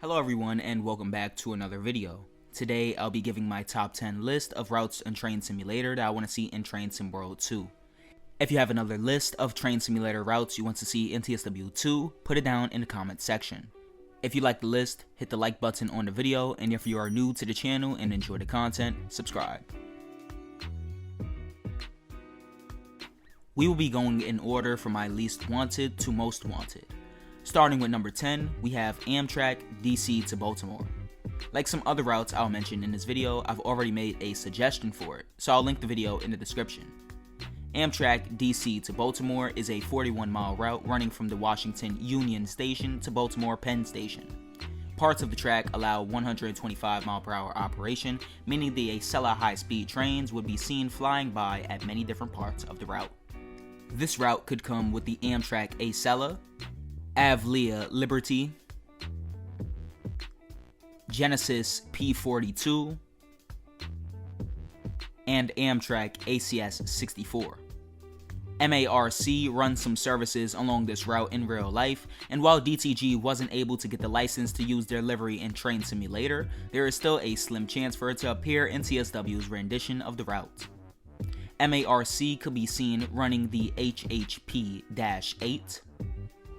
Hello everyone and welcome back to another video. Today I'll be giving my top 10 list of routes in Train Simulator that I want to see in Train Sim World 2. If you have another list of Train Simulator routes you want to see in TSW 2, put it down in the comments section. If you like the list, hit the like button on the video, and if you are new to the channel and enjoy the content, subscribe. We will be going in order from my least wanted to most wanted. Starting with number 10, we have Amtrak Dc to Baltimore. Like some other routes I'll mention in this video, I've already made a suggestion for it, so I'll link the video in the description. Amtrak Dc to Baltimore is a 41-mile route running from the Washington Union Station to Baltimore Penn Station. Parts of the track allow 125-mile-per-hour operation, meaning the Acela high-speed trains would be seen flying by at many different parts of the route. This route could come with the Amtrak Acela, Avlia Liberty, Genesis P42, and Amtrak ACS 64. MARC runs some services along this route in real life, and while DTG wasn't able to get the license to use their livery in Train Simulator, there is still a slim chance for it to appear in TSW's rendition of the route. MARC could be seen running the HHP-8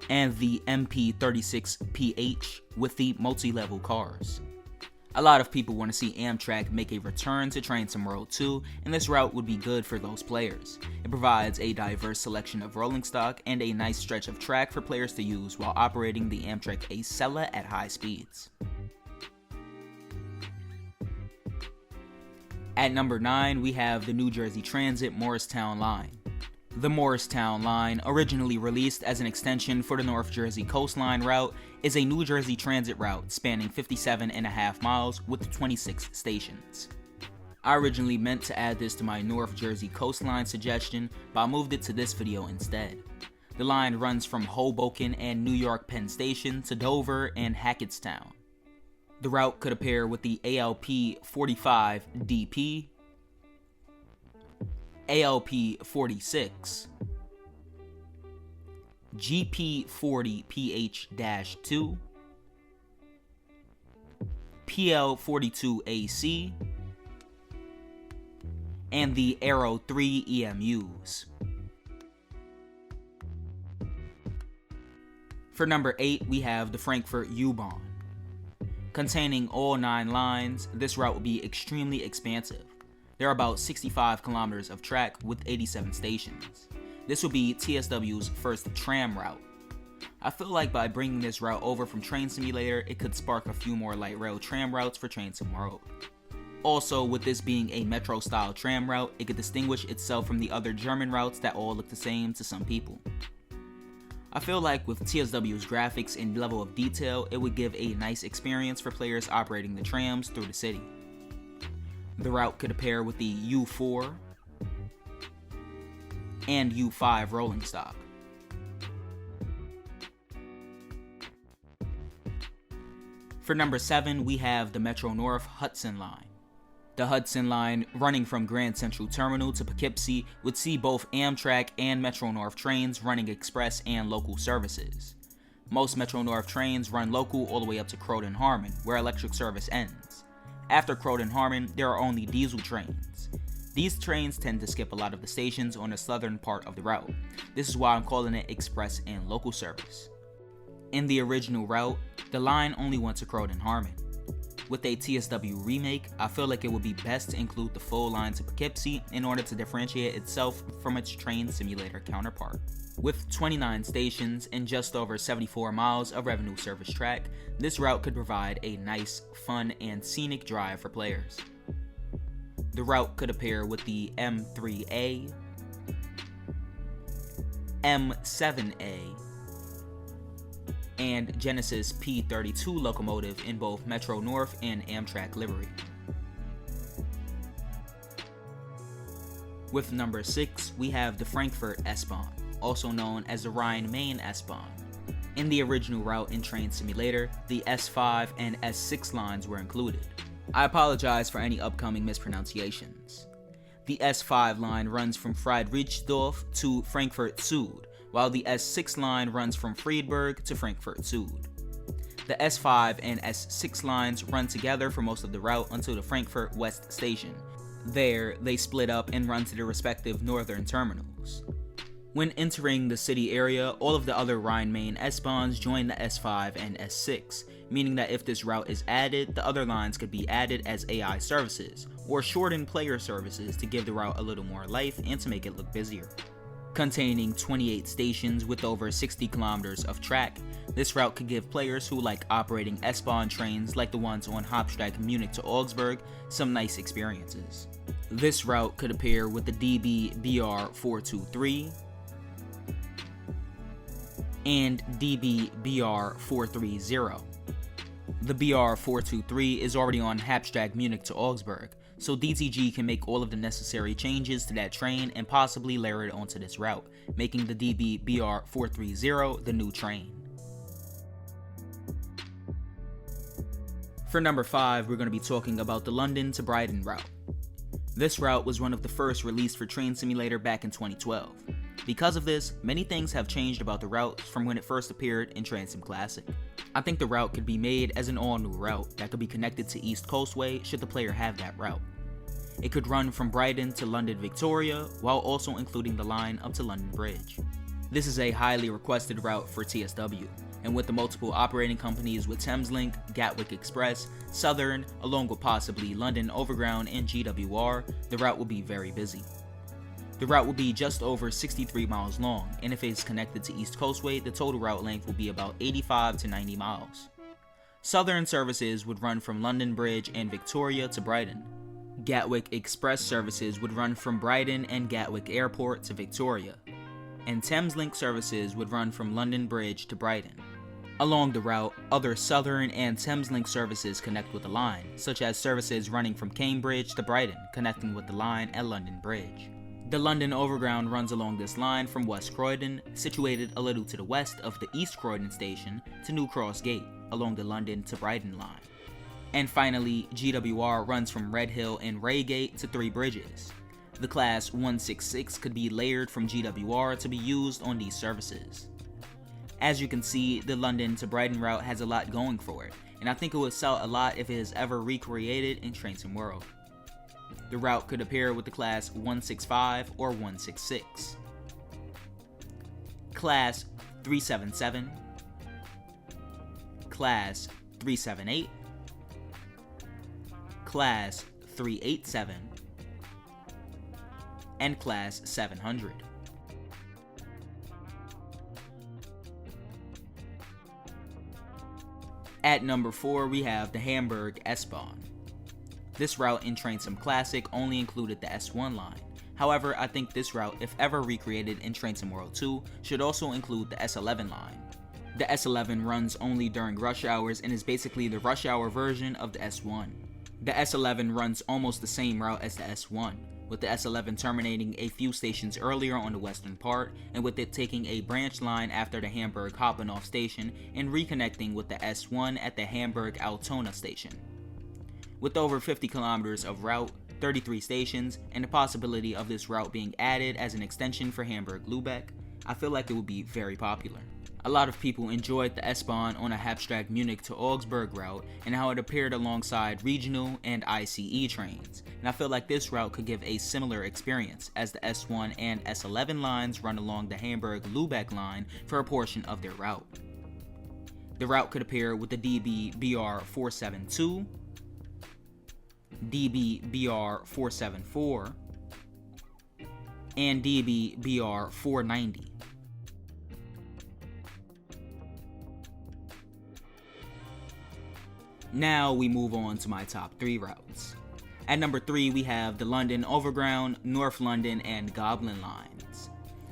and the MP36PH with the multi-level cars. A lot of people want to see Amtrak make a return to Train Sim World 2, and this route would be good for those players. It provides a diverse selection of rolling stock and a nice stretch of track for players to use while operating the Amtrak Acela at high speeds. At number 9, we have the New Jersey Transit Morristown Line. The Morristown Line, originally released as an extension for the North Jersey Coastline route, is a New Jersey transit route spanning 57.5 miles with 26 stations. I originally meant to add this to my North Jersey Coastline suggestion, but I moved it to this video instead. The line runs from Hoboken and New York Penn Station to Dover and Hackettstown. The route could appear with the ALP 45 DP, ALP 46, GP 40 PH-2, PL 42 AC, and the Aero 3 EMUs. For number 8, we have the Frankfurt S-Bond. Containing all 9 lines, this route will be extremely expansive. There are about 65 kilometers of track with 87 stations. This will be TSW's first tram route. I feel like by bringing this route over from Train Simulator, it could spark a few more light rail tram routes for Train Sim World. Also, with this being a metro style tram route, it could distinguish itself from the other German routes that all look the same to some people. I feel like with TSW's graphics and level of detail, it would give a nice experience for players operating the trams through the city. The route could pair with the U4 and U5 rolling stock. For number 7, we have the Metro North Hudson Line. The Hudson Line, running from Grand Central Terminal to Poughkeepsie, would see both Amtrak and Metro North trains running express and local services. Most Metro North trains run local all the way up to Croton Harmon, where electric service ends. After Croton Harmon, there are only diesel trains. These trains tend to skip a lot of the stations on the southern part of the route. This is why I'm calling it express and local service. In the original route, the line only went to Croton Harmon. With a TSW remake, I feel like it would be best to include the full line to Poughkeepsie in order to differentiate itself from its Train Simulator counterpart. With 29 stations and just over 74 miles of revenue service track, this route could provide a nice, fun, and scenic drive for players. The route could appear with the M3A, M7A, and Genesis P32 locomotive in both Metro North and Amtrak livery. With number 6, we have the Frankfurt S-Bond, also known as the Rhine-Main S-Bahn. In the original route in Train Simulator, the S5 and S6 lines were included. I apologize for any upcoming mispronunciations. The S5 line runs from Friedrichsdorf to Frankfurt Süd, while the S6 line runs from Friedberg to Frankfurt Süd. The S5 and S6 lines run together for most of the route until the Frankfurt West station. There, they split up and run to their respective northern terminals. When entering the city area, all of the other Rhine-Main S-Bonds join the S5 and S6, meaning that if this route is added, the other lines could be added as AI services, or shortened player services to give the route a little more life and to make it look busier. Containing 28 stations with over 60 kilometers of track, this route could give players who like operating S-Bahn trains like the ones on Hauptstrasse Munich to Augsburg some nice experiences. This route could appear with the DB BR423 and DB BR430. The BR423 is already on Hauptstrasse Munich to Augsburg, so DTG can make all of the necessary changes to that train and possibly layer it onto this route, making the DB BR430 the new train. For number 5, we're going to be talking about the London to Brighton route. This route was one of the first released for Train Simulator back in 2012. Because of this, many things have changed about the route from when it first appeared in Train Sim Classic. I think the route could be made as an all-new route that could be connected to East Coastway should the player have that route. It could run from Brighton to London Victoria, while also including the line up to London Bridge. This is a highly requested route for TSW, and with the multiple operating companies with Thameslink, Gatwick Express, Southern, along with possibly London Overground and GWR, the route will be very busy. The route will be just over 63 miles long, and if it is connected to East Coastway, the total route length will be about 85 to 90 miles. Southern services would run from London Bridge and Victoria to Brighton. Gatwick Express services would run from Brighton and Gatwick Airport to Victoria. And Thameslink services would run from London Bridge to Brighton. Along the route, other Southern and Thameslink services connect with the line, such as services running from Cambridge to Brighton, connecting with the line at London Bridge. The London Overground runs along this line from West Croydon, situated a little to the west of the East Croydon station, to New Cross Gate, along the London to Brighton line. And finally, GWR runs from Red Hill and Reigate to Three Bridges. The Class 166 could be layered from GWR to be used on these services. As you can see, the London to Brighton route has a lot going for it, and I think it would sell a lot if it is ever recreated in Train Sim World. The route could appear with the Class 165 or 166. Class 377, Class 378, Class 387, and Class 700. At number 4, we have the Hamburg S Bond. This route in Train Sim Classic only included the S1 line. However, I think this route, if ever recreated in Train Sim World 2, should also include the S11 line. The S11 runs only during rush hours and is basically the rush hour version of the S1. The S11 runs almost the same route as the S1, with the S11 terminating a few stations earlier on the western part, and with it taking a branch line after the Hamburg Hauptbahnhof station and reconnecting with the S1 at the Hamburg Altona station. With over 50 kilometers of route, 33 stations, and the possibility of this route being added as an extension for Hamburg-Lübeck, I feel like it would be very popular. A lot of people enjoyed the S-Bahn on a Hauptstrasse Munich to Augsburg route and how it appeared alongside regional and ICE trains, and I feel like this route could give a similar experience as the S1 and S11 lines run along the Hamburg-Lübeck line for a portion of their route. The route could appear with the DB BR472, DB BR474, and DB BR490. Now we move on to my top 3 routes. At number 3, we have the London Overground, North London, and Goblin lines.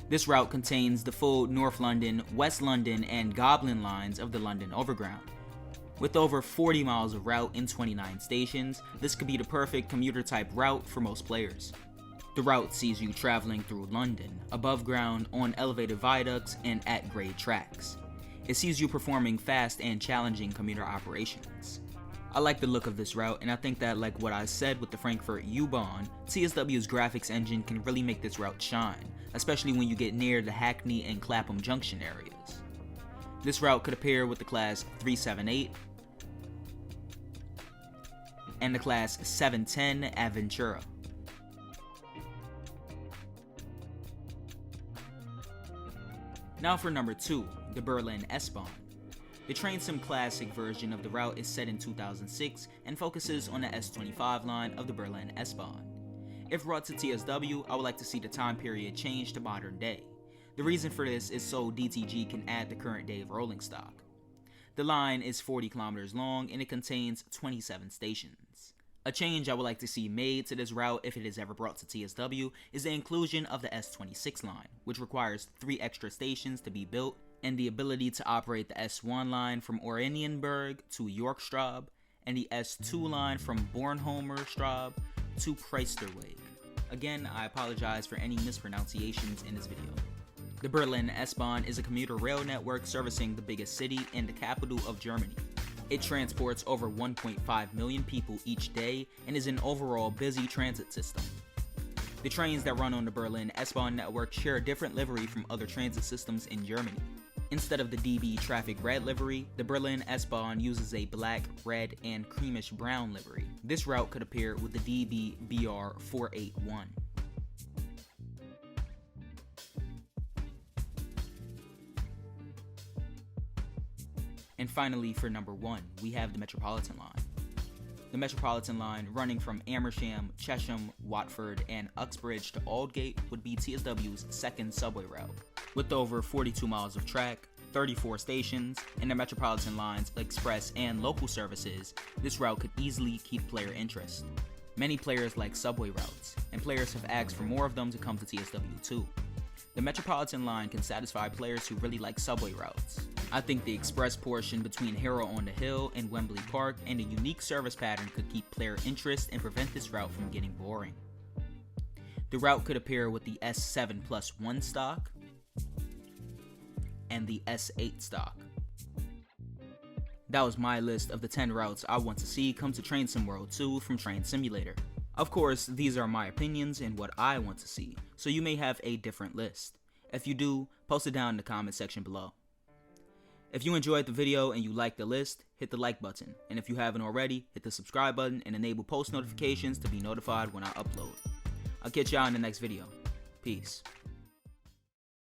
This route contains the full North London, West London, and Goblin lines of the London Overground. With over 40 miles of route and 29 stations, this could be the perfect commuter-type route for most players. The route sees you traveling through London, above ground, on elevated viaducts, and at grade tracks. It sees you performing fast and challenging commuter operations. I like the look of this route, and I think that, like what I said with the Frankfurt S-Bond, TSW's graphics engine can really make this route shine, especially when you get near the Hackney and Clapham Junction areas. This route could appear with the class 378 and the class 710 Aventura. Now for number 2, the Berlin S-Bahn. The train sim classic version of the route is set in 2006 and focuses on the S25 line of the Berlin S-Bahn. If brought to TSW, I would like to see the time period change to modern day. The reason for this is so DTG can add the current day of rolling stock. The line is 40 kilometers long and it contains 27 stations. A change I would like to see made to this route if it is ever brought to TSW is the inclusion of the S26 line, which requires 3 extra stations to be built, and the ability to operate the S1 line from Oranienburg to Yorkstraub, and the S2 line from Bornholmerstraub to Priesterweg. Again, I apologize for any mispronunciations in this video. The Berlin S-Bahn is a commuter rail network servicing the biggest city and the capital of Germany. It transports over 1.5 million people each day and is an overall busy transit system. The trains that run on the Berlin S-Bahn network share a different livery from other transit systems in Germany. Instead of the DB traffic red livery, the Berlin S-Bahn uses a black, red, and creamish brown livery. This route could appear with the DB BR 481. And finally, for number 1, we have the Metropolitan Line. The Metropolitan Line, running from Amersham, Chesham, Watford, and Uxbridge to Aldgate, would be TSW's second subway route. With over 42 miles of track, 34 stations, and the Metropolitan Line's express and local services, this route could easily keep player interest. Many players like subway routes, and players have asked for more of them to come to TSW too. The Metropolitan Line can satisfy players who really like subway routes. I think the express portion between Harrow on the Hill and Wembley Park and a unique service pattern could keep player interest and prevent this route from getting boring. The route could appear with the S7+1 stock and the S8 stock. That was my list of the 10 routes I want to see come to Train Sim World 2 from Train Simulator. Of course, these are my opinions and what I want to see, so you may have a different list. If you do, post it down in the comment section below. If you enjoyed the video and you liked the list, hit the like button, and if you haven't already, hit the subscribe button and enable post notifications to be notified when I upload. I'll catch y'all in the next video. Peace.